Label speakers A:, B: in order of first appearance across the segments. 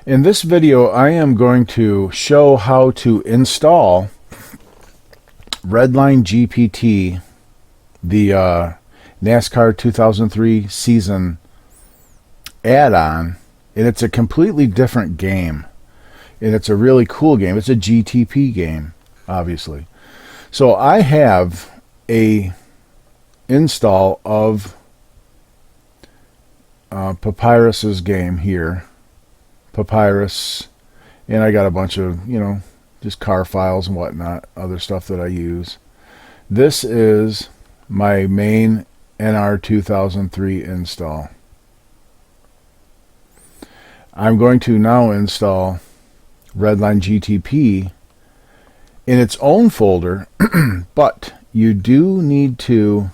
A: In this video, I am going to show how to install Redline GPT, the NASCAR 2003 season add-on, and it's a completely different game, and it's a really cool game. It's a GTP game, obviously. So I have a install of Papyrus's game here. Papyrus, and I got a bunch of, just car files and whatnot, other stuff that I use. This is my main NR2003 install. I'm going to now install Redline GTP in its own folder, but you do need to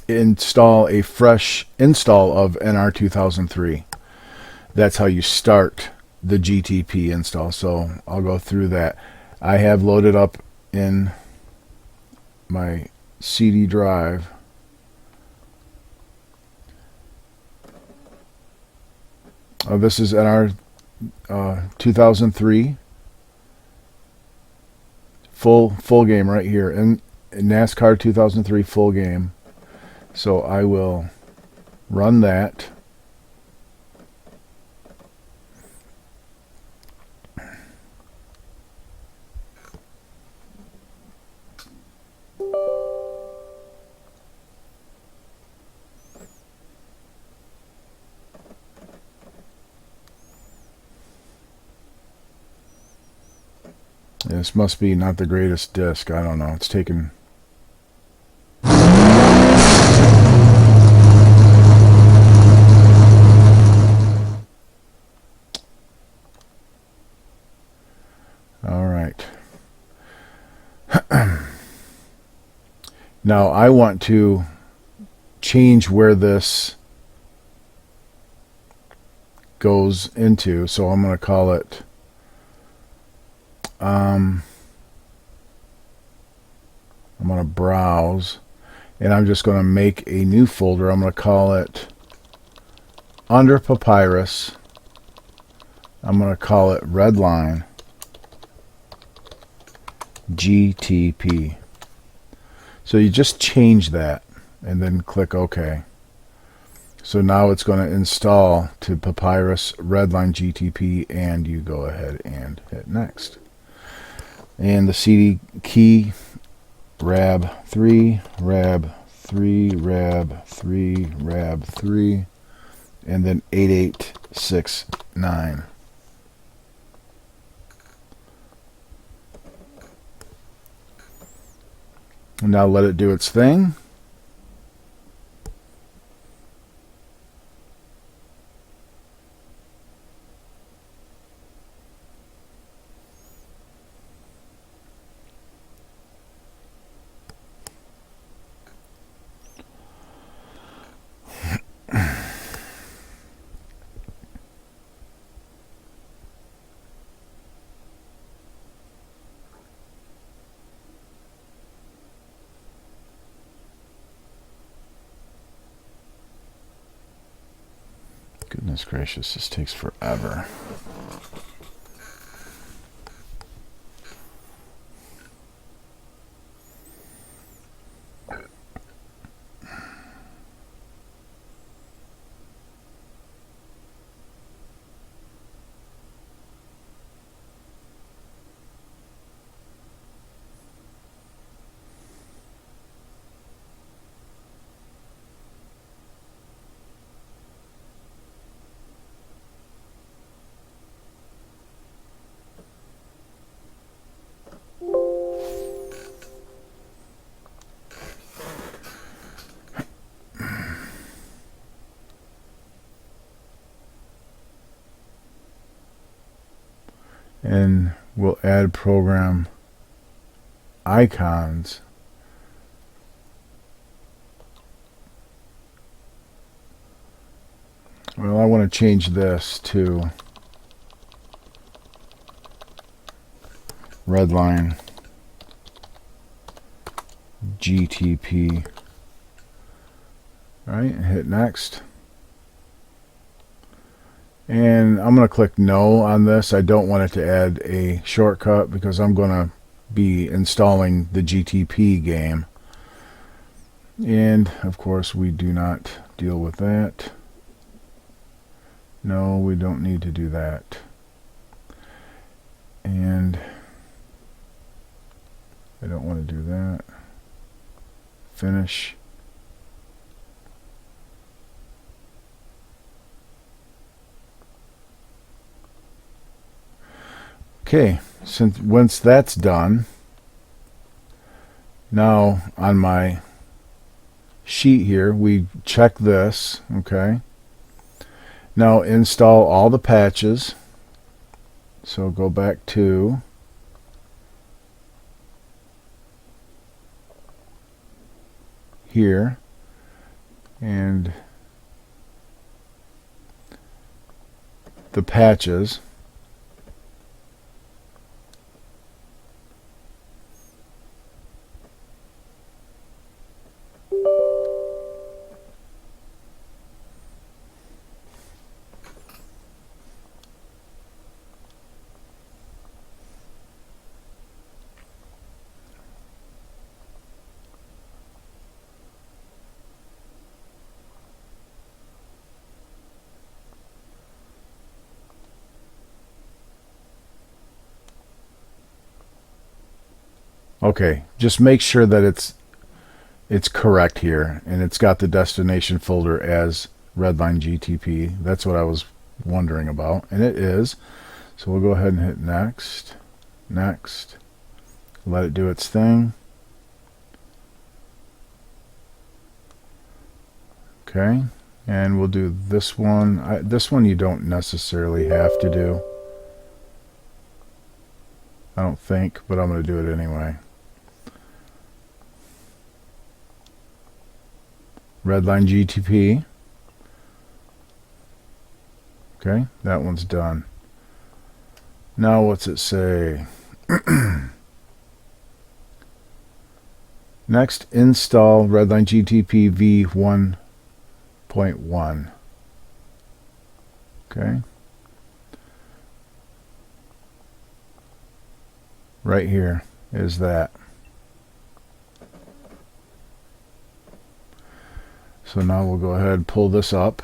A: install a fresh install of NR2003. That's how you start the GTP install. So I'll go through that. I have loaded up in my CD drive this is NR 2003 full game right here in NASCAR 2003 full game. So I will run that. This must be not the greatest disc. I don't know. It's taken... Alright. Now I want to change where this goes into, so I'm going to call it I'm going to browse, and I'm just going to make a new folder. I'm going to call it under Papyrus. I'm going to call it Redline GTP. So you just change that and then click OK. So now it's going to install to Papyrus Redline GTP, and you go ahead and hit next. And the CD key, RAB3, RAB3, RAB3, RAB3, and then 8869. And now let it do its thing. Goodness gracious, this takes forever. And we'll add program icons. Well, I want to change this to Redline GTP. All right, and hit next. And I'm going to click no on this. I don't want it to add a shortcut because I'm going to be installing the GTP game. And of course we do not deal with that. No, we don't need to do that. And I don't want to do that. Finish. Okay, once that's done, now on my sheet here, we check this, okay? Now install all the patches. So go back to here and the patches. Okay, just make sure that it's correct here, and it's got the destination folder as Redline GTP. That's what I was wondering about, and it is. So we'll go ahead and hit next, next, let it do its thing. Okay, and we'll do this one. This one you don't necessarily have to do, I don't think, but I'm going to do it anyway. Redline GTP. Okay, that one's done. Now what's it say? Next, install Redline GTP v1.1. Okay. Right here is that. So now we'll go ahead and pull this up.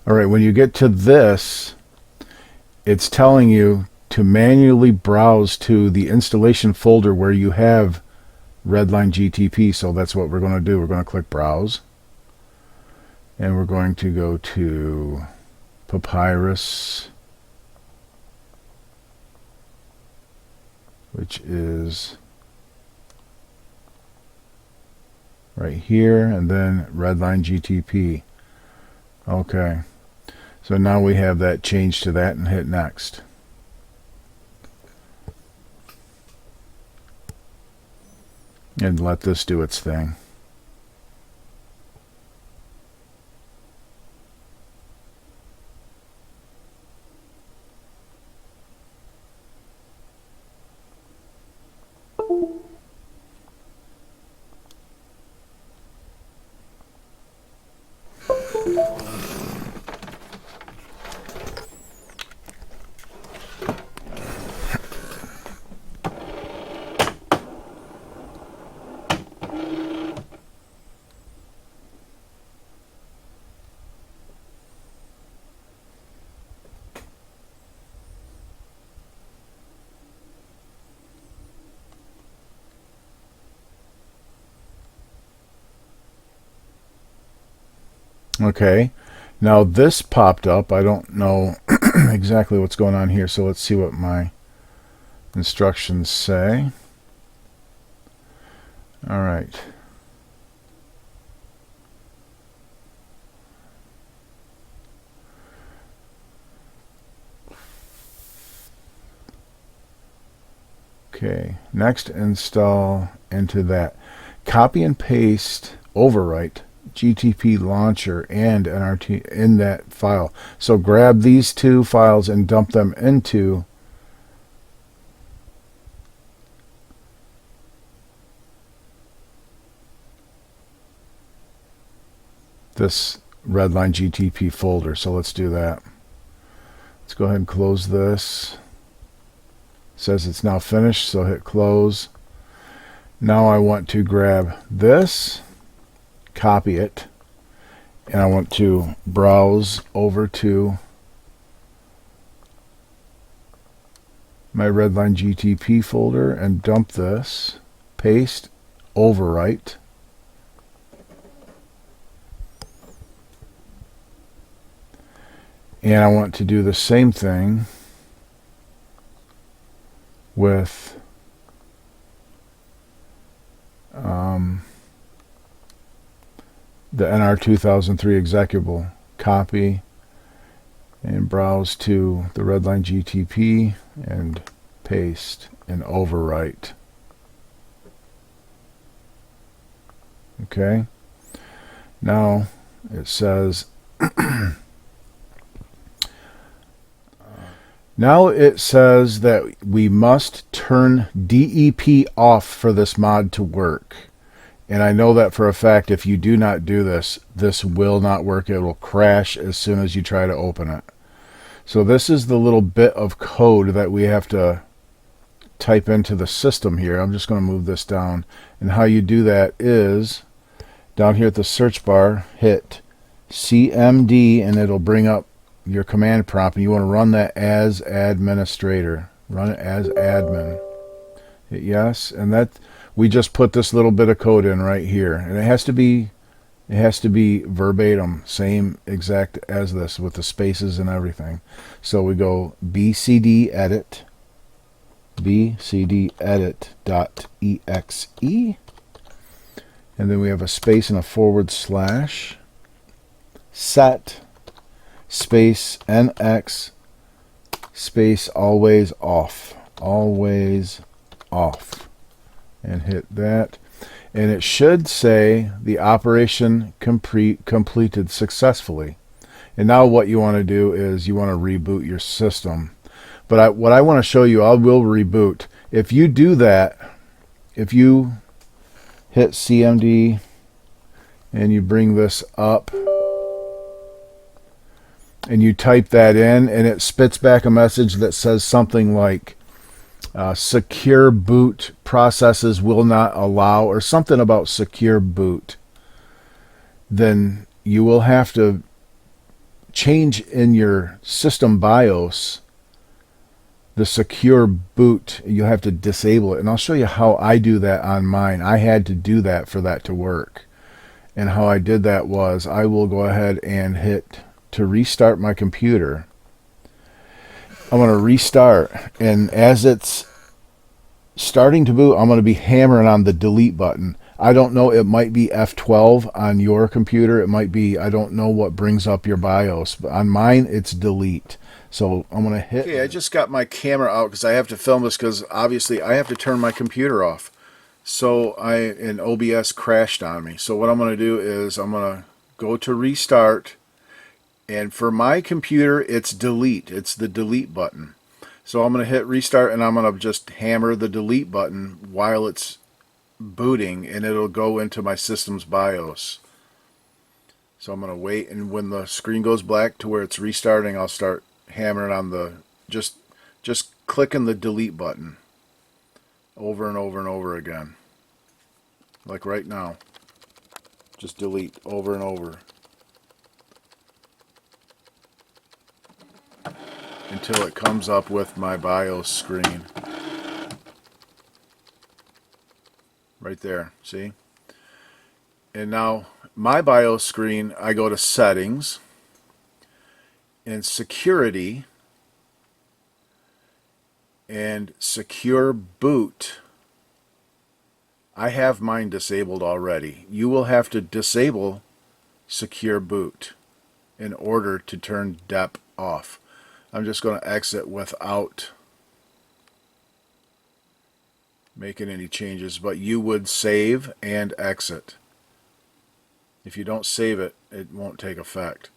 A: All right, when you get to this, it's telling you to manually browse to the installation folder where you have Redline GTP. So that's what we're going to do. We're going to click Browse. And we're going to go to Papyrus, which is right here, and then Redline GTP. Okay. So now we have that changed to that, and hit next. And let this do its thing. Okay, now this popped up. I don't know exactly what's going on here, so let's see what my instructions say. All right. Okay, next install into that. Copy and paste, overwrite GTP launcher and NRT in that file. So grab these two files and dump them into this Redline GTP folder. So let's do that. Let's go ahead and close this. It says it's now finished, so hit close. Now I want to grab this, copy it, and I want to browse over to my Redline GTP folder and dump this, paste, overwrite. And I want to do the same thing with the NR2003 executable. Copy and browse to the Redline GTP and paste and overwrite. Okay. Now it says now it says that we must turn DEP off for this mod to work. And I know that for a fact. If you do not do this, this will not work. It will crash as soon as you try to open it. So this is the little bit of code that we have to type into the system here. I'm just going to move this down. And how you do that is down here at the search bar, hit CMD and it'll bring up your command prompt, and you want to run that as administrator. Run it as admin. Hit yes, and that we just put this little bit of code in right here, and it has to be verbatim, same exact as this with the spaces and everything. So we go bcd edit .exe, and then we have a space and a / set space NX space always off, and hit that, and it should say the operation completed successfully. And now what you want to do is you want to reboot your system. But what I want to show you, I will reboot. If you do that, if you hit CMD and you bring this up and you type that in, and it spits back a message that says something like secure boot processes will not allow, or something about secure boot, then you will have to change in your system BIOS the secure boot. You'll have to disable it, and I'll show you how I do that on mine. I had to do that for that to work, and how I did that was I will go ahead and hit to restart my computer. I'm going to restart, and as it's starting to boot, I'm going to be hammering on the delete button. I don't know, it might be F12 on your computer, it might be, I don't know what brings up your BIOS, but on mine it's delete. So I'm going to hit. Okay, I just got my camera out because I have to film this, because obviously I have to turn my computer off. So an OBS crashed on me. So what I'm going to do is I'm going to go to restart. And for my computer, it's delete. It's the delete button. So I'm going to hit restart, and I'm going to just hammer the delete button while it's booting, and it'll go into my system's BIOS. So I'm going to wait, and when the screen goes black to where it's restarting, I'll start hammering on the, just clicking the delete button over and over and over again. Like right now. Just delete over and over. Until it comes up with my BIOS screen. Right there, see? And now my BIOS screen, I go to Settings, and Security, and Secure Boot. I have mine disabled already. You will have to disable Secure Boot in order to turn DEP off. I'm just going to exit without making any changes, but you would save and exit. If you don't save it, it won't take effect.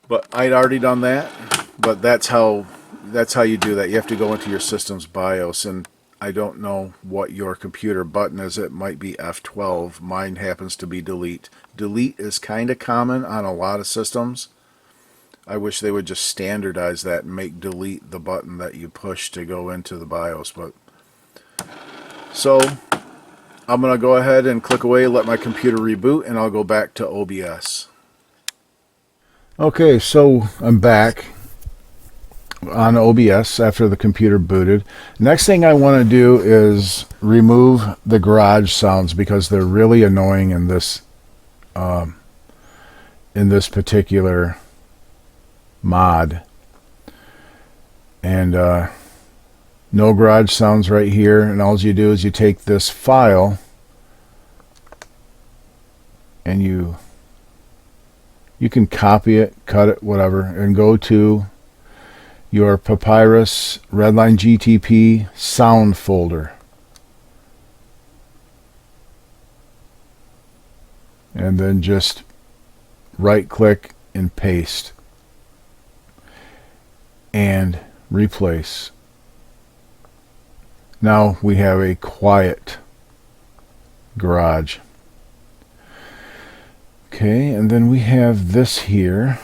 A: But I'd already done that, but that's how you do that. You have to go into your system's BIOS, and I don't know what your computer button is. It might be F12. Mine happens to be delete. Delete is kind of common on a lot of systems. I wish they would just standardize that and make delete the button that you push to go into the BIOS. But so I'm going to go ahead and click away, let my computer reboot, and I'll go back to OBS. Okay, so I'm back on OBS after the computer booted. Next thing I want to do is remove the garage sounds because they're really annoying in this particular mod. And no garage sounds right here, and all you do is you take this file and you can copy it, cut it, whatever, and go to your Papyrus Redline GTP sound folder. And then just right click and paste and replace. Now we have a quiet garage. Okay, and then we have this here.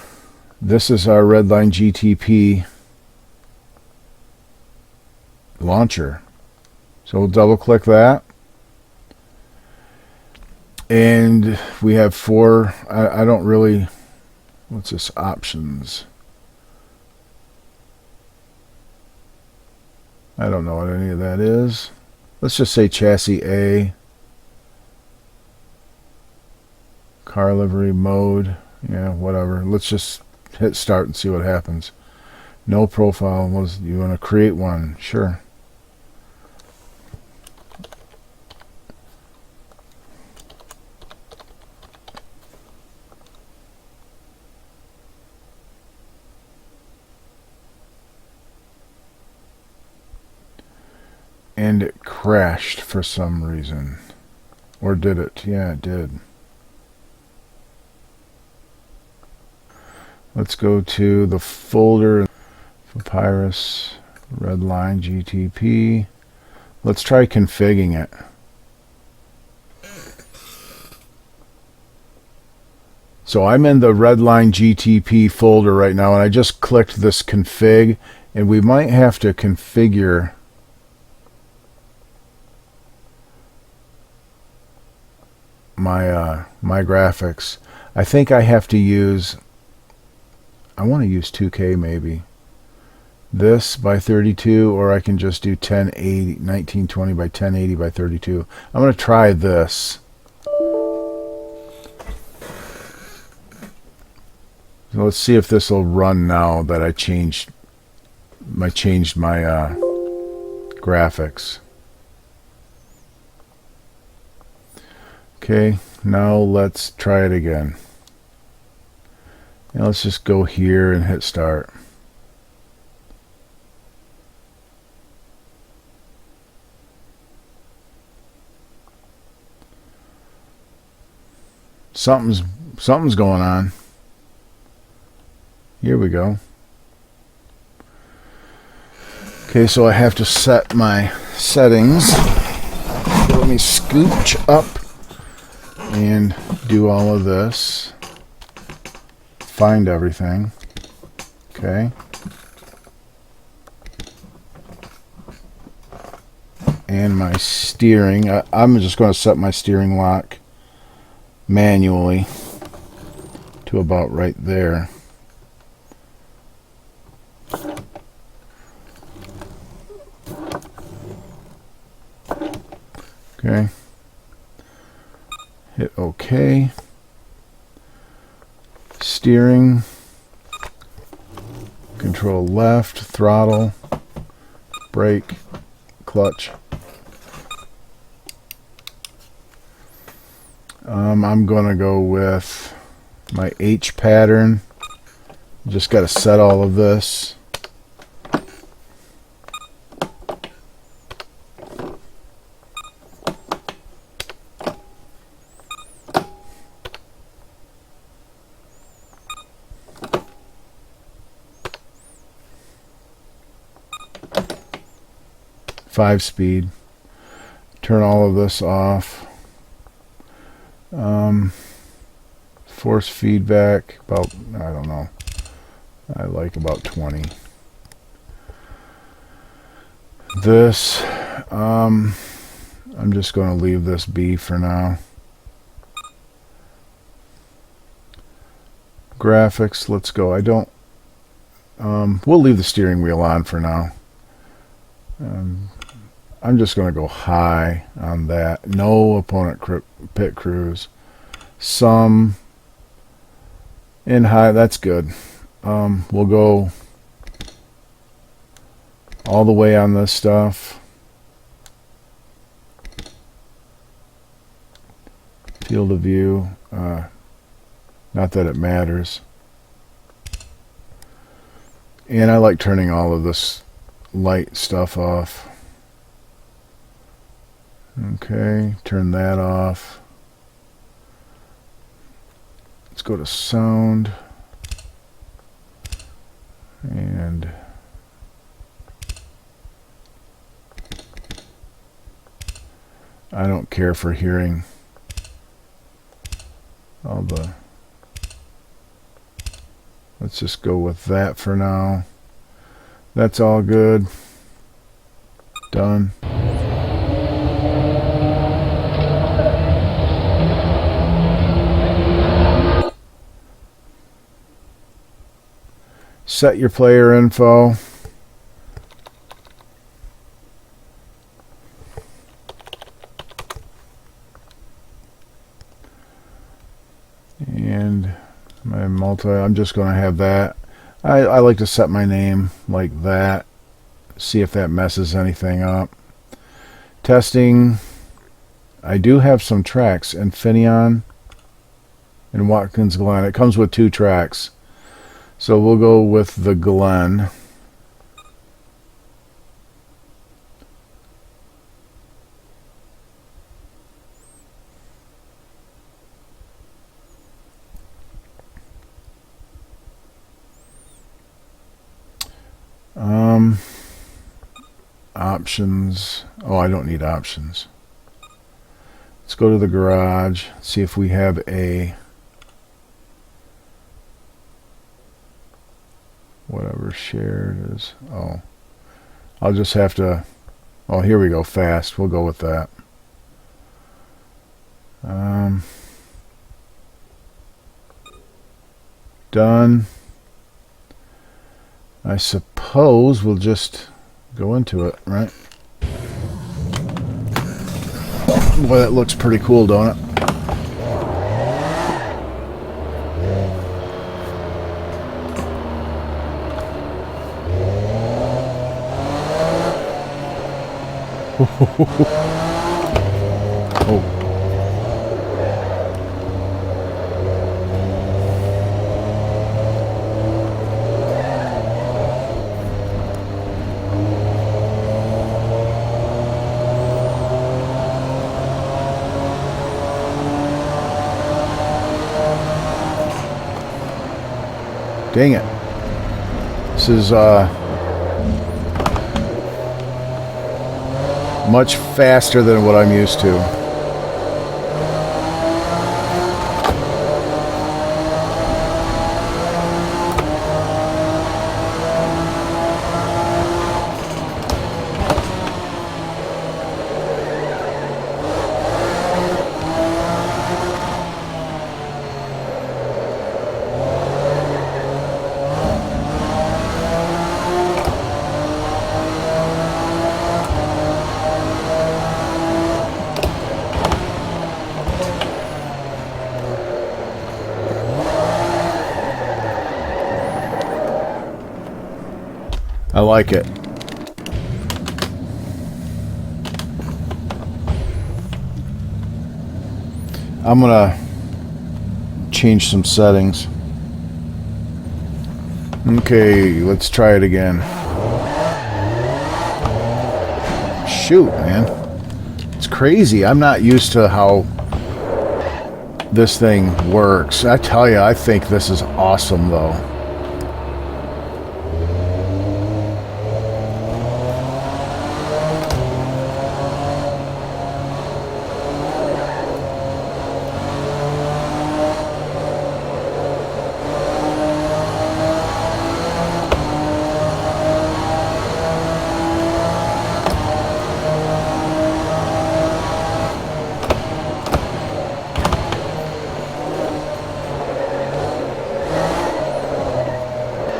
A: This is our Redline GTP launcher. So we'll double click that. And we have four, I don't really, what's this, options? I don't know what any of that is. Let's just say chassis A. Car livery mode. Yeah, whatever. Let's just hit start and see what happens. No profile. You want to create one? Sure. And it crashed for some reason. Or did it? Yeah, it did. Let's go to the folder, Papyrus Redline GTP. Let's try configuring it. So I'm in the Redline GTP folder right now, and I just clicked this config, and we might have to configure my graphics. I think I have to use, I want to use 2K maybe. This by 32, or I can just do 1080, 1920 by 1080 by 32. I'm going to try this. So let's see if this will run now that I changed my graphics. Okay, now let's try it again. Now let's just go here and hit start. Something's going on. Here we go. Okay, so I have to set my settings. So let me scooch up and do all of this. Find everything. Okay. And my steering. I'm just going to set my steering lock manually to about right there. Okay. Hit OK. Steering. Control left, throttle, brake, clutch. I'm going to go with my H pattern. Just got to set all of this. Five-speed. Turn all of this off. Force feedback about, I don't know, I like about 20. This I'm just going to leave this be for now. Graphics, let's go. I don't we'll leave the steering wheel on for now. I'm just going to go high on that. No opponent pit crews. Some in high, that's good. We'll go all the way on this stuff. Field of view. Not that it matters. And I like turning all of this light stuff off. Okay, turn that off. Let's go to sound. And I don't care for hearing all the... Let's just go with that for now. That's all good. Done. Set your player info. And my multi, I'm just going to have that. I like to set my name like that. See if that messes anything up. Testing. I do have some tracks. Infineon and Watkins Glen. It comes with 2 tracks. So we'll go with the Glen. Options. Oh, I don't need options. Let's go to the garage. See if we have a whatever shared is. Oh, I'll just have to. Oh, here we go. Fast. We'll go with that. Done. I suppose we'll just go into it, right? Boy, that looks pretty cool, don't it? Oh. Dang it. This is much faster than what I'm used to. I like it. I'm gonna change some settings. Okay, let's try it again. Shoot, man. It's crazy. I'm not used to how this thing works. I tell you, I think this is awesome, though.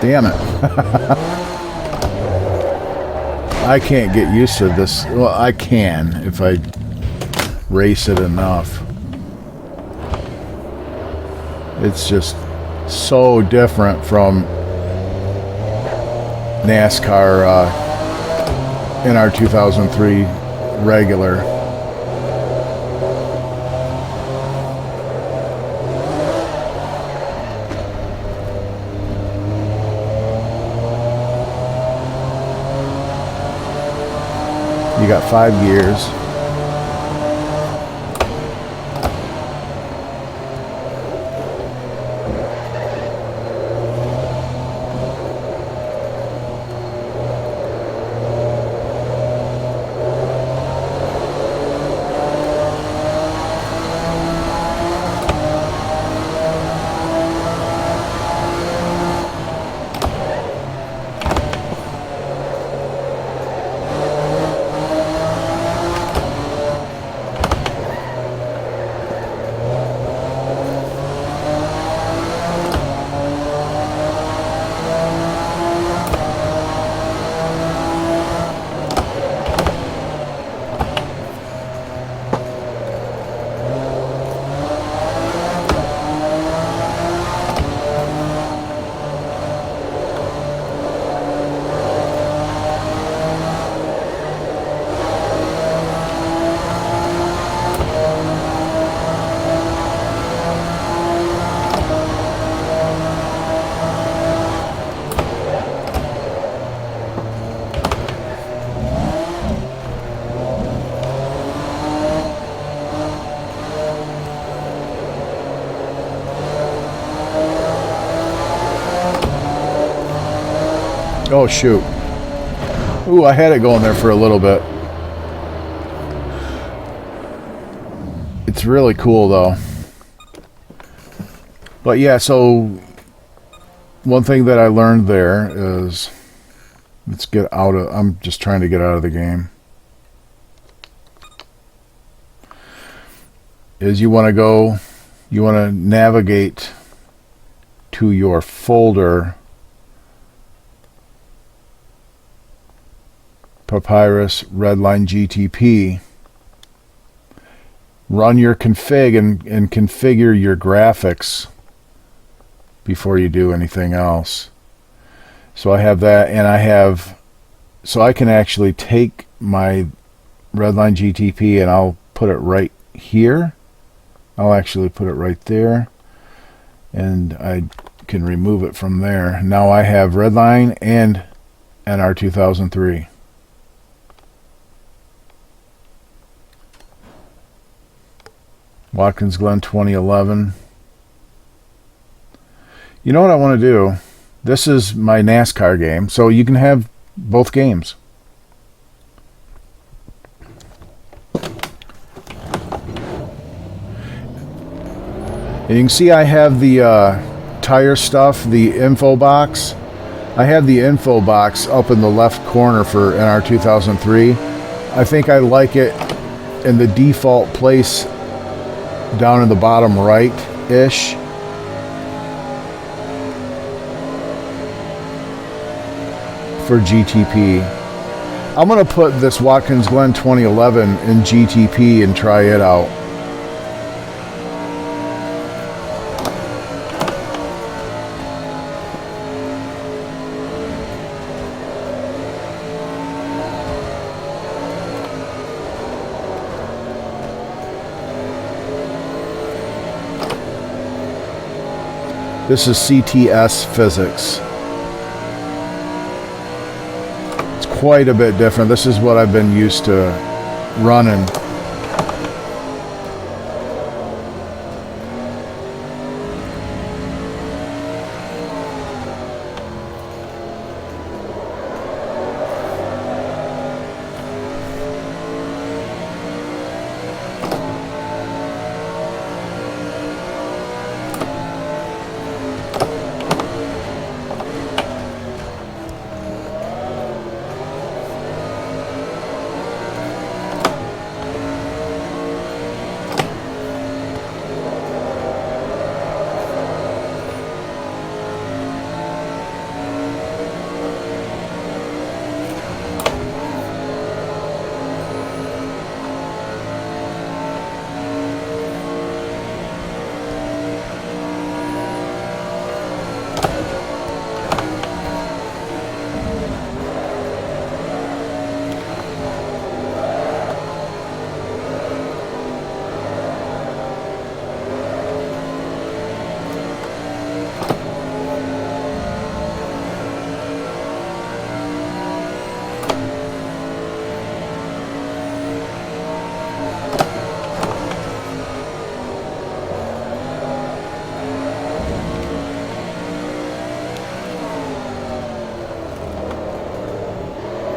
A: Damn it. I can't get used to this. Well, I can if I race it enough. It's just so different from NASCAR NR2003 regular. You got 5 gears. Oh, shoot. Ooh, I had it going there for a little bit. It's really cool, though. But yeah, so one thing that I learned there is, let's get out of, I'm just trying to get out of the game, is you want to navigate to your folder, Papyrus Redline GTP, run your config and configure your graphics before you do anything else. So I have that, and so I can actually take my Redline GTP and I'll put it right here. I'll actually put it right there, and I can remove it from there. Now I have Redline and NR2003. Watkins Glen 2011. You know what I want to do? This is my NASCAR game, so you can have both games. And you can see I have the tire stuff, the info box. I have the info box up in the left corner for NR2003. I think I like it in the default place down in the bottom right-ish. For GTP. I'm going to put this Watkins Glen 2011 in GTP and try it out. This is CTS physics. It's quite a bit different. This is what I've been used to running.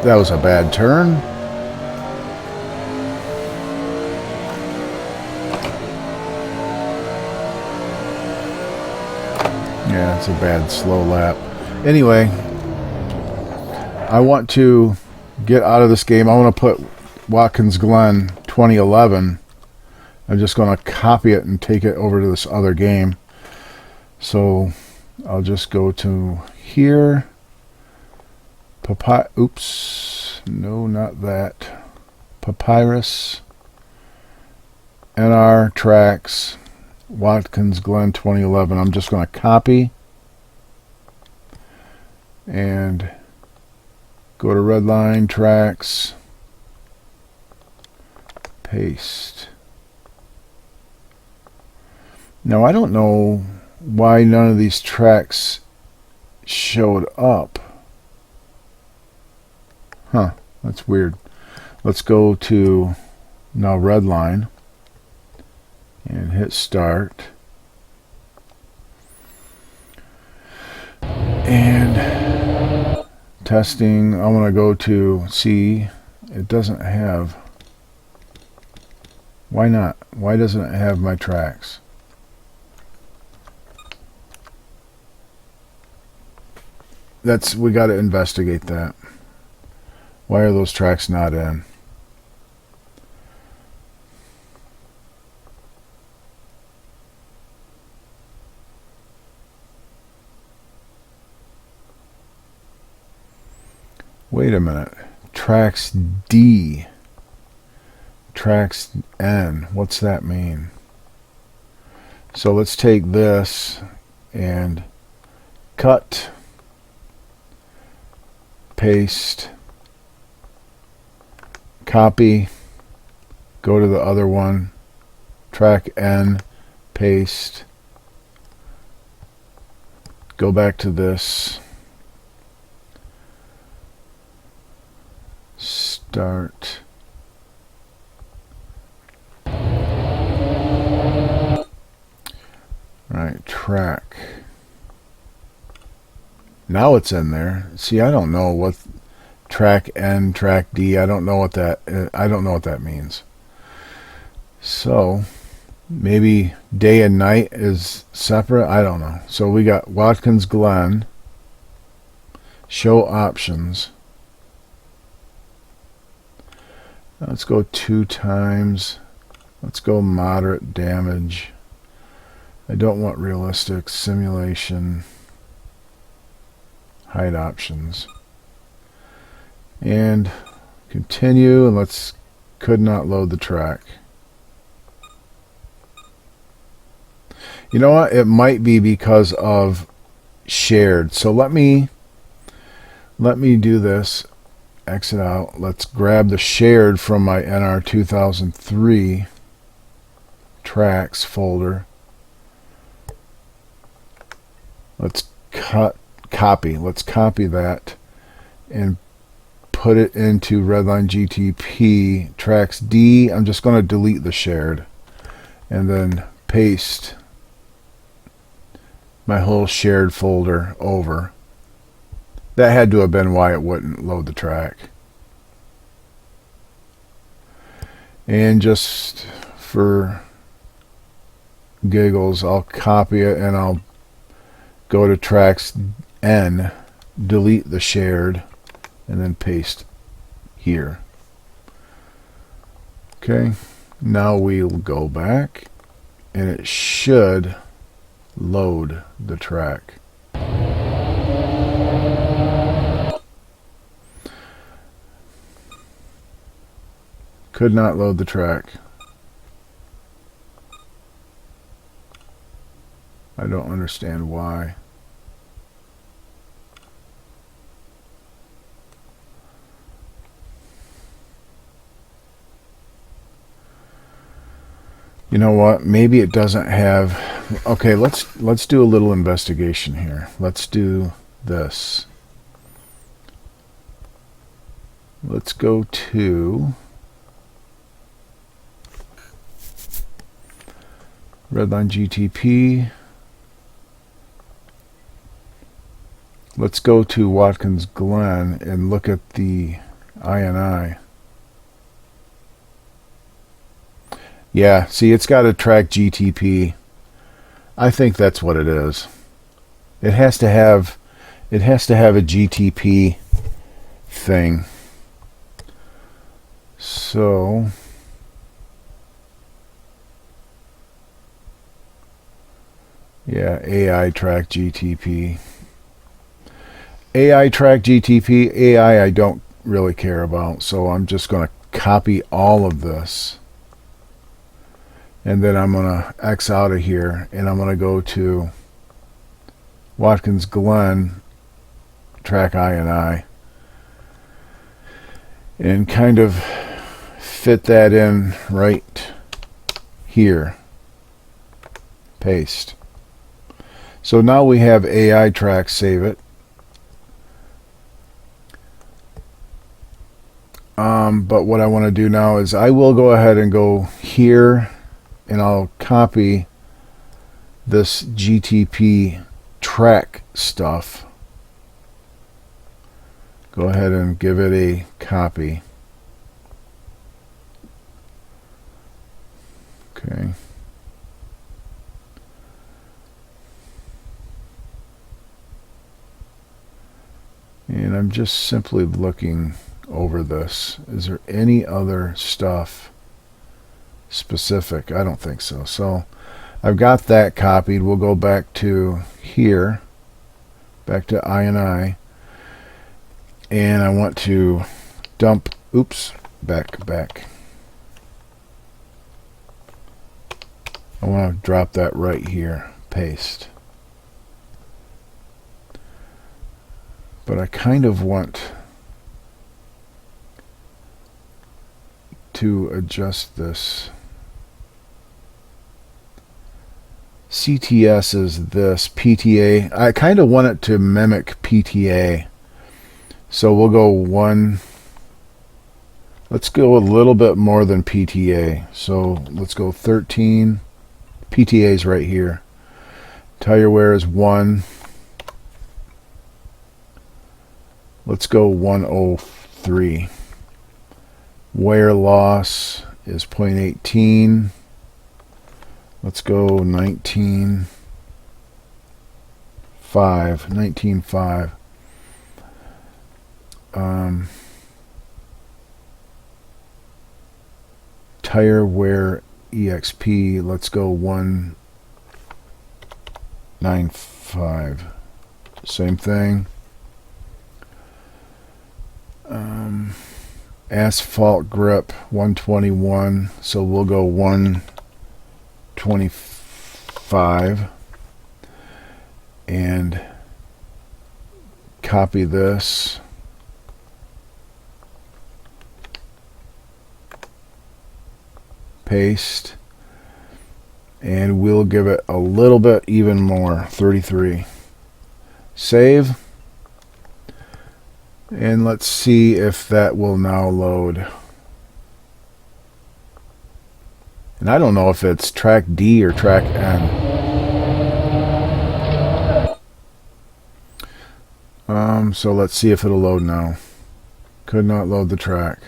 A: That was a bad turn. Yeah, it's a bad slow lap. Anyway, I want to get out of this game. I want to put Watkins Glen 2011. I'm just going to copy it and take it over to this other game. So I'll just go to here. Oops, no, not that. Papyrus, NR tracks, Watkins Glen 2011. I'm just going to copy and go to Redline tracks, paste. Now I don't know why none of these tracks showed up. Huh, that's weird. Let's go to now Redline and hit start. And testing, I want to go to see. It doesn't have. Why not? Why doesn't it have my tracks? We got to investigate that. Why are those tracks not in? Wait a minute. Tracks D. Tracks N. What's that mean? So let's take this and cut, paste, copy, go to the other one, track N, paste, go back to this, start, right, track. Now it's in there. See, I don't know what track N, track D. I don't know what that means. So maybe day and night is separate. I don't know. So we got Watkins Glen. Show options. Let's go 2 times. Let's go moderate damage. I don't want realistic. Simulation. Hide options. And continue, and could not load the track. You know what? It might be because of shared. So let me do this. Exit out. Let's grab the shared from my NR2003 tracks folder. Let's copy. Let's copy that and put it into Redline GTP tracks D. I'm just going to delete the shared and then paste my whole shared folder over. That had to have been why it wouldn't load the track. And just for giggles, I'll copy it and I'll go to tracks N, delete the shared, and then paste here. Okay, now we'll go back and it should load the track. Could not load the track. I don't understand why. You know what? Maybe it doesn't have. Okay, let's do a little investigation here. Let's do this. Let's go to Redline GTP. Let's go to Watkins Glen and look at the INI. Yeah, see, it's got a track GTP. I think that's what it is. It has to have a GTP thing. So yeah, AI track GTP. AI track GTP. AI I don't really care about, so I'm just going to copy all of this. And then I'm going to X out of here, and I'm going to go to Watkins Glen, track INI, and kind of fit that in right here. Paste. So now we have AI track, save it. But what I want to do now is I will go ahead and go here and I'll copy this GTP track stuff. Go ahead and give it a copy. Okay. And I'm just simply looking over this. Is there any other stuff specific? I don't think so. So I've got that copied. We'll go back to here, back to INI, and I want to dump, back. I want to drop that right here, paste. But I kind of want to adjust this. CTS is this, PTA. I kind of want it to mimic PTA. So we'll go one. Let's go a little bit more than PTA. So let's go 13. PTA is right here. Tire wear is 1. Let's go 103. Wear loss is 0.18. Let's go 19.5. Tire wear EXP, let's go 195. Same thing. Asphalt grip 121, so we'll go 125 and copy this. Paste, and we'll give it a little bit even more, 33. Save. And let's see if that will now load. And I don't know if it's track D or track N. So let's see if it'll load now. Could not load the track.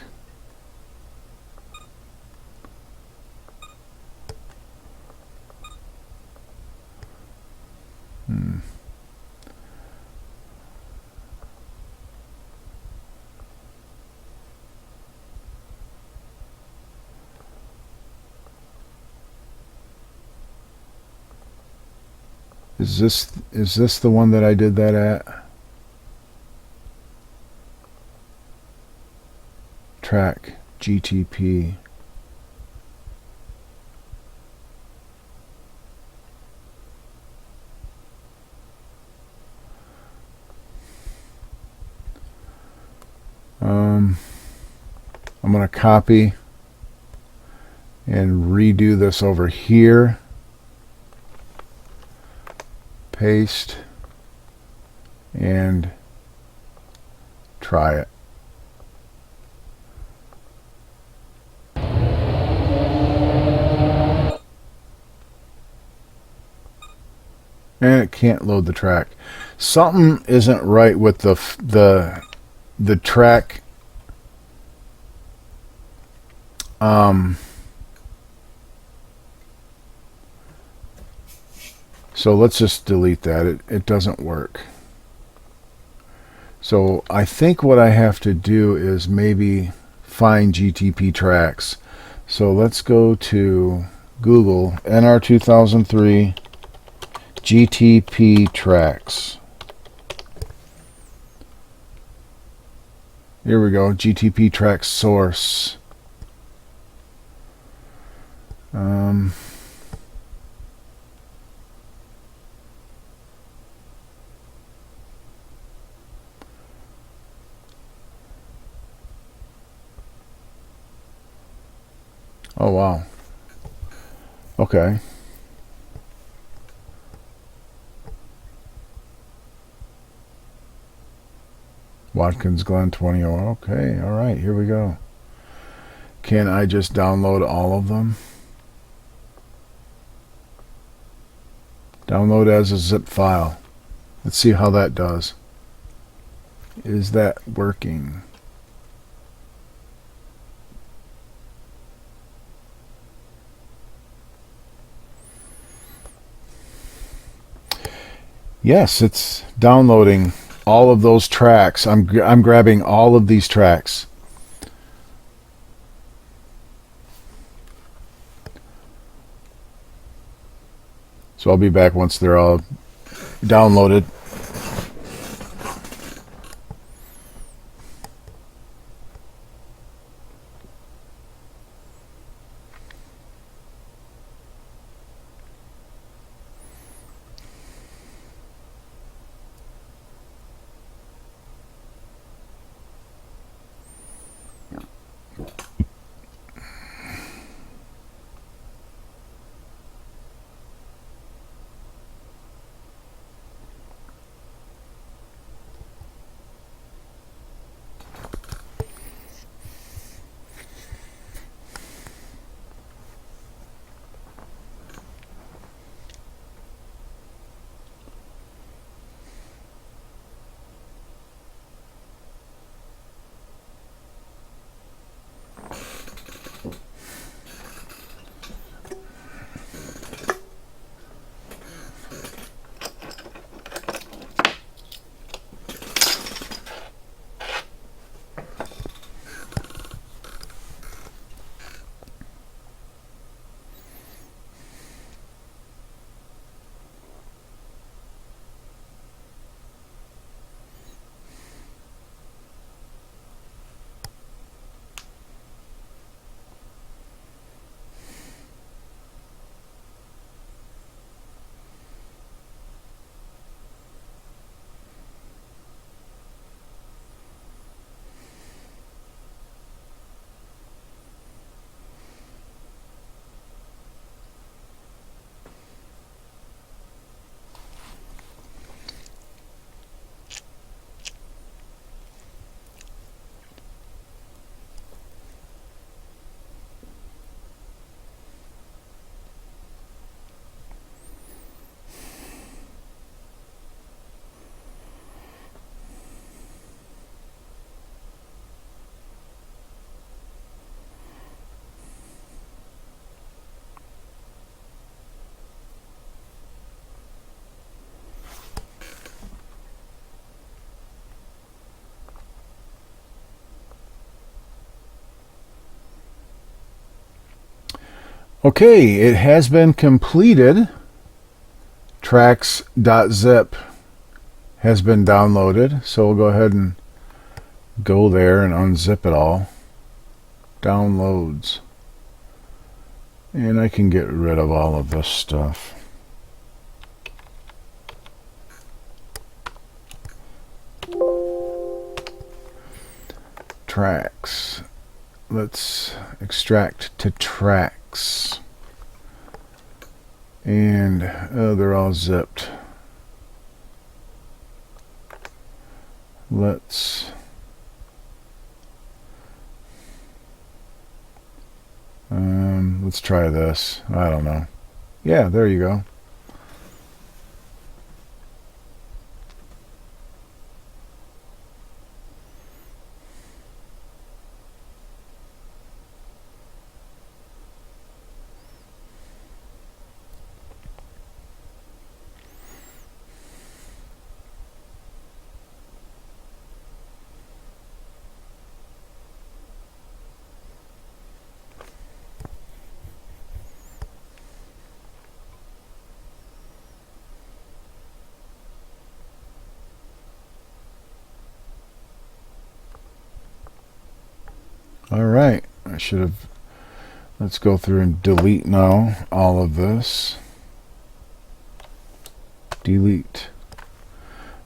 A: Is this the one that I did that at? Track GTP. I'm going to copy and redo this over here. Paste and try it. And it can't load the track. Something isn't right with the track. So let's just delete that. It doesn't work. So I think what I have to do is maybe find GTP tracks. So let's go to Google NR2003 GTP tracks. Here we go, GTP track source. Oh wow. Okay. Watkins Glen 20. Okay, all right, here we go. Can I just download all of them? Download as a zip file. Let's see how that does. Is that working? Yes, it's downloading all of those tracks. I'm grabbing all of these tracks. So I'll be back once they're all downloaded. Okay, it has been completed. Tracks.zip has been downloaded, so we'll go ahead and go there and unzip it all. Downloads. And I can get rid of all of this stuff. Tracks. Let's extract to tracks. And they're all zipped. Let's try this. I don't know. Yeah, there you go. All right, I should have. Let's go through and delete now all of this. Delete.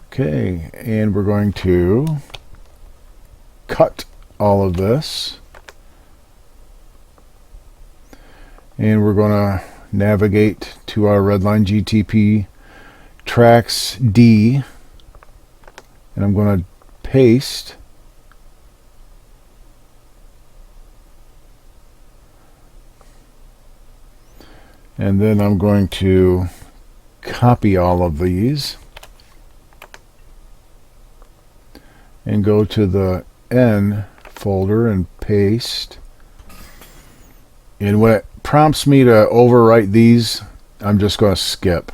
A: Okay, and we're going to cut all of this. And we're going to navigate to our Redline GTP tracks D. And I'm going to paste. And then I'm going to copy all of these and go to the N folder and paste. And when it prompts me to overwrite these, I'm just going to skip.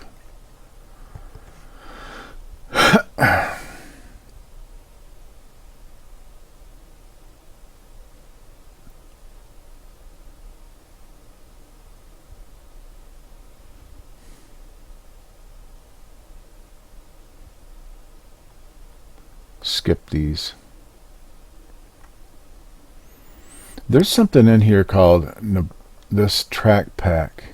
A: Skip these. There's something in here called this track pack.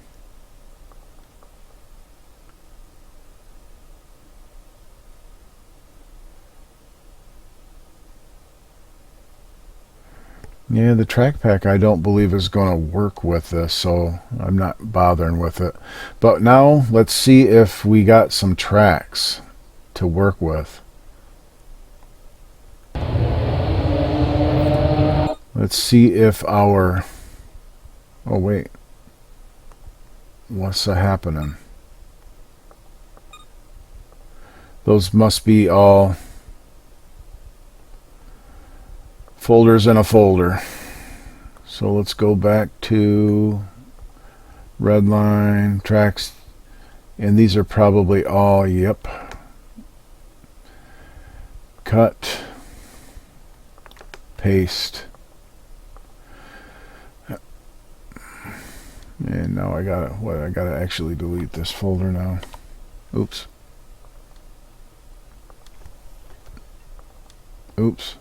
A: Yeah, the track pack I don't believe is going to work with this, so I'm not bothering with it. But now let's see if we got some tracks to work with. Let's see if our... Oh, wait. What's happening? Those must be all folders in a folder. So let's go back to Redline, tracks, and these are probably all, yep. Cut, paste. And now I gotta actually delete this folder now. Oops. Oops.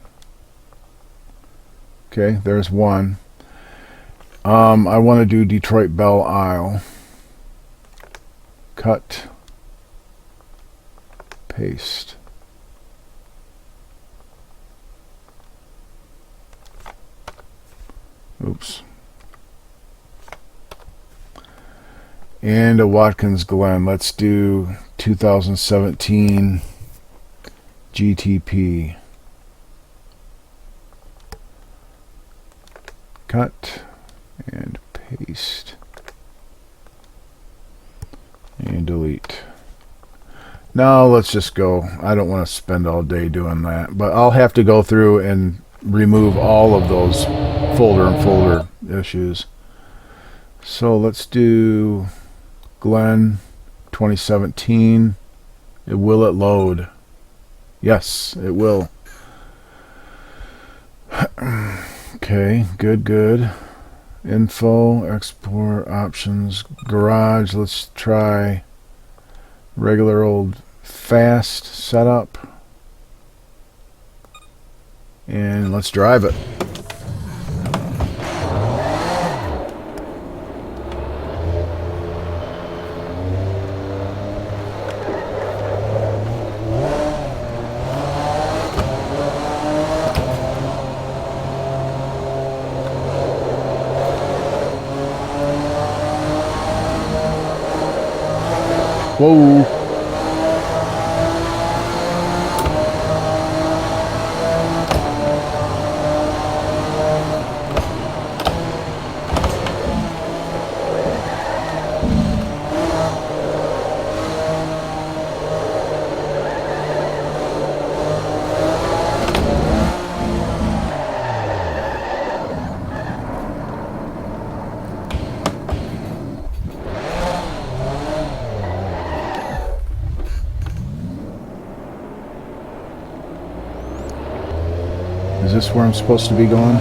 A: Okay, there's one. I want to do Detroit Belle Isle. Cut. Paste. Oops. And a Watkins Glen. Let's do 2017 GTP. Cut and paste and delete. Now let's just go. I don't want to spend all day doing that, but I'll have to go through and remove all of those folder and folder issues. So let's do Glen 2017. Will it load? Yes, it will. Okay, good. Info, export, options, garage. Let's try regular old fast setup. And let's drive it. Whoa. Is this where I'm supposed to be going?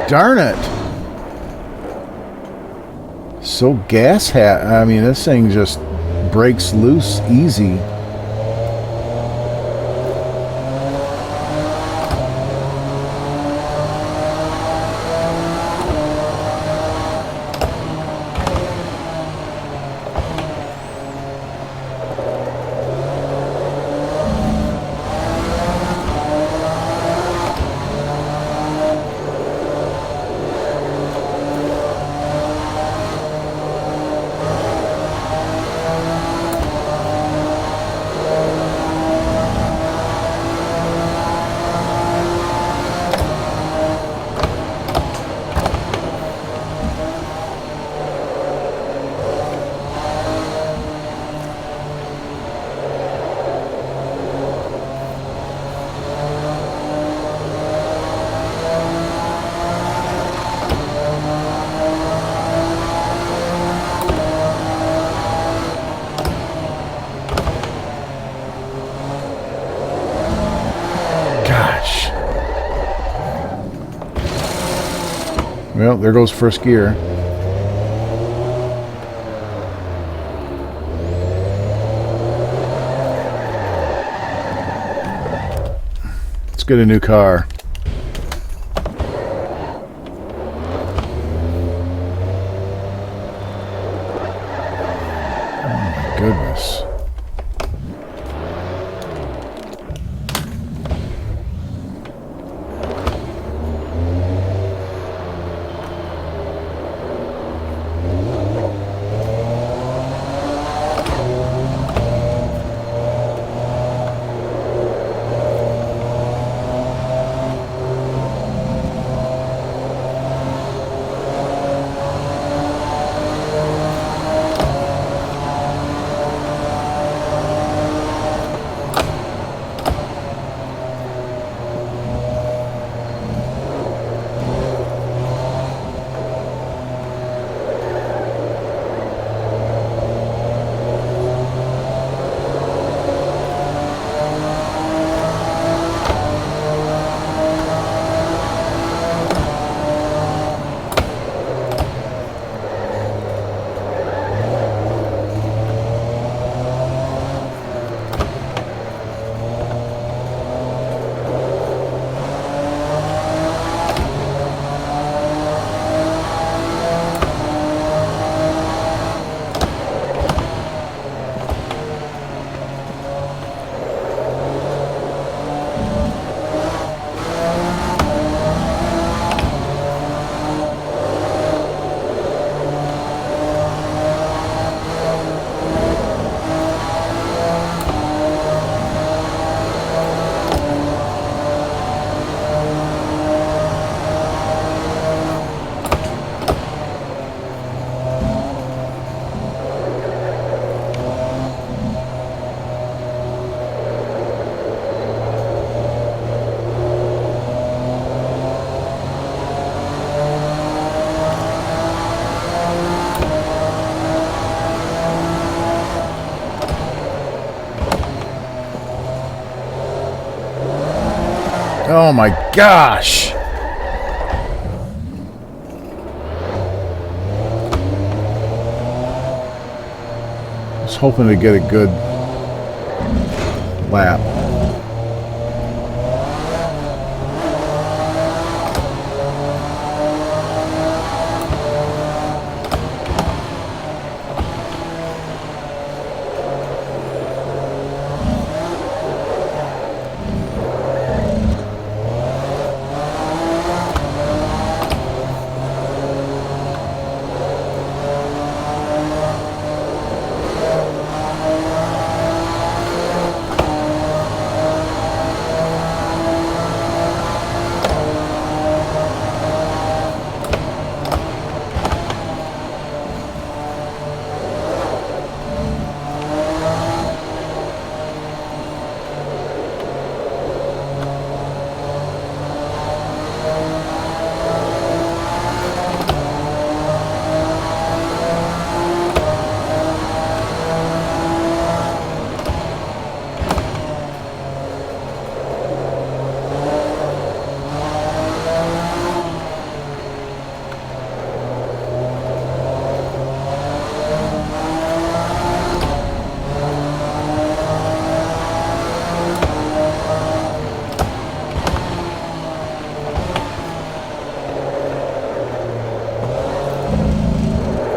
A: Darn it! So gas hat. I mean, this thing just breaks loose easy. Gosh. Well, there goes first gear. Let's get a new car. Oh my goodness. Oh my gosh! I was hoping to get a good lap.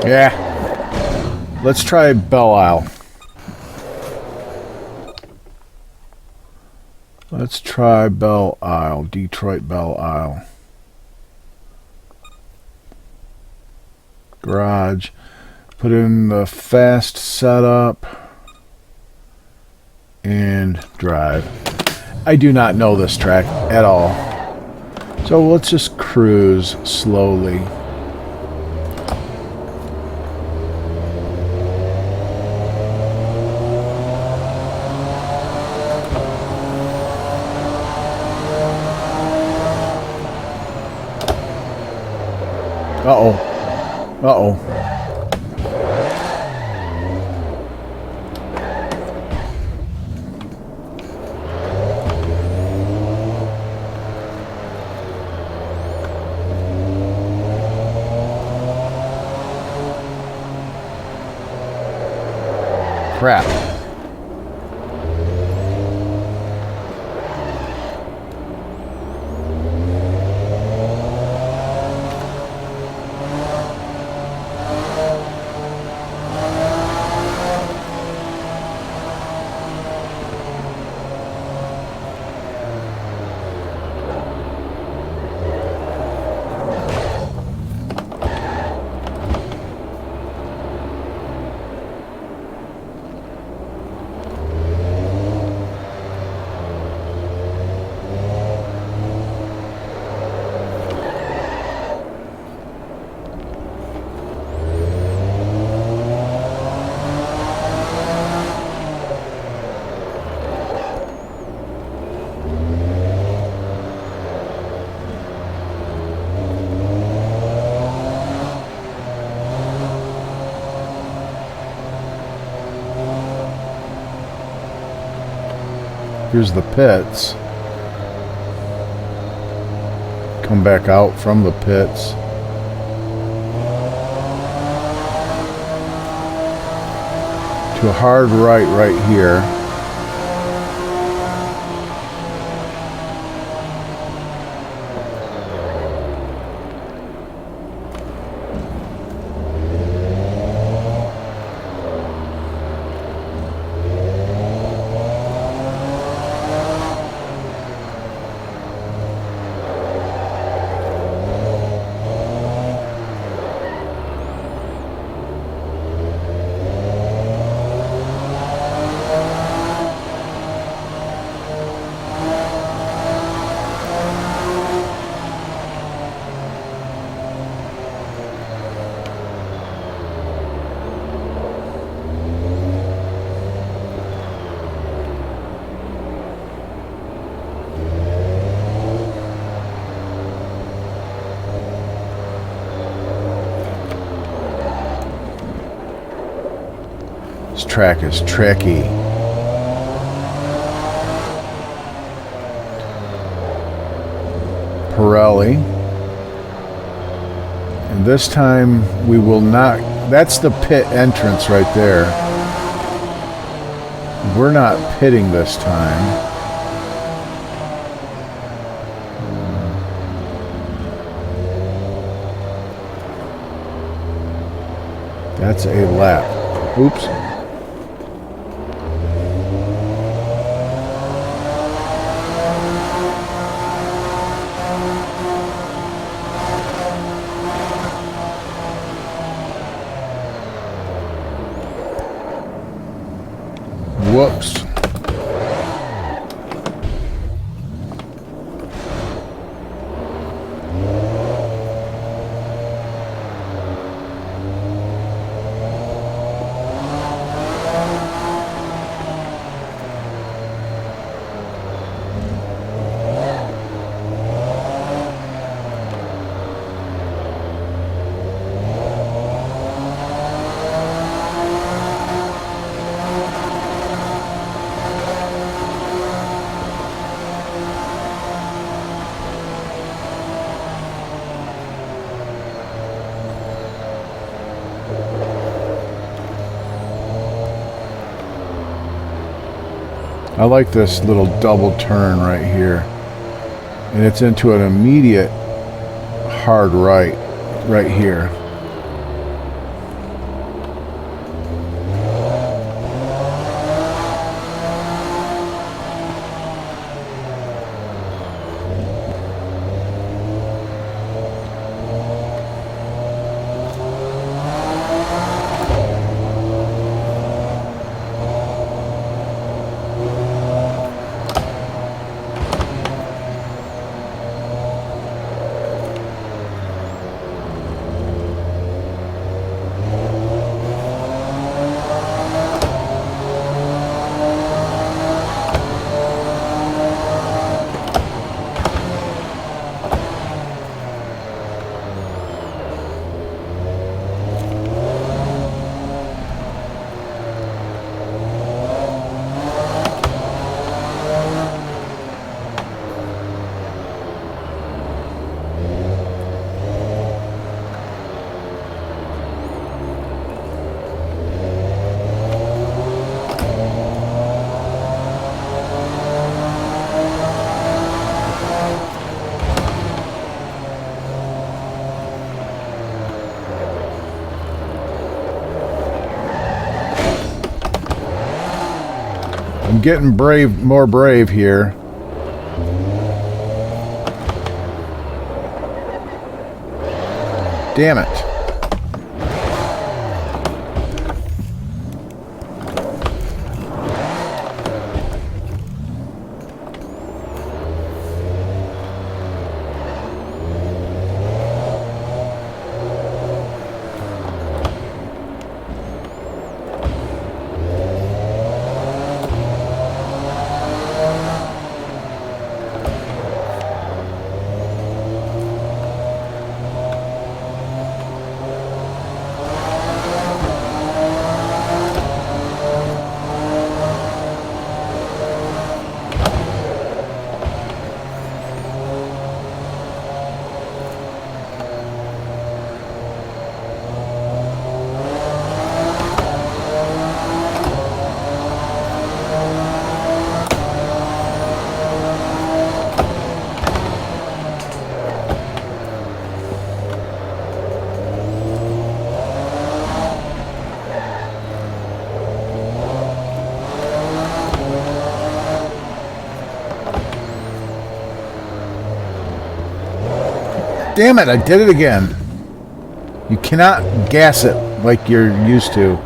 A: Yeah. Let's try Belle Isle. Let's try Belle Isle. Detroit Belle Isle. Garage. Put in the fast setup. And drive. I do not know this track at all. So let's just cruise slowly. Uh-oh. Uh-oh. Crap. Here's the pits. Come back out from the pits. To a hard right here. This track is tricky. Pirelli. And this time we will not... That's the pit entrance right there. We're not pitting this time. That's a lap. Oops. Whoops. I like this little double turn right here. And it's into an immediate hard right here. I'm getting more brave here. Damn it. Damn it, I did it again. You cannot gas it like you're used to.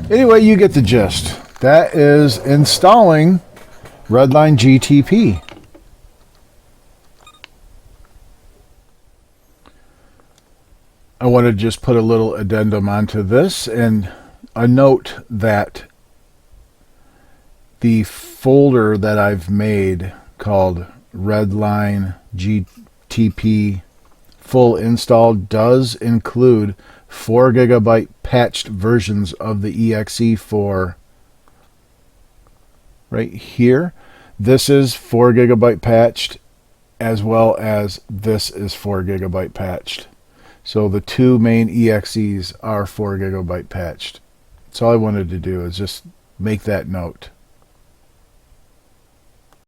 A: Anyway, you get the gist. That is installing Redline GTP. I want to just put a little addendum onto this and a note that the folder that I've made called Redline GTP full install does include 4 GB patched versions of the exe for right here. This is 4 GB patched, as well as this is 4 GB patched. So the two main exes are 4 GB patched. That's all I wanted to do, is just make that note.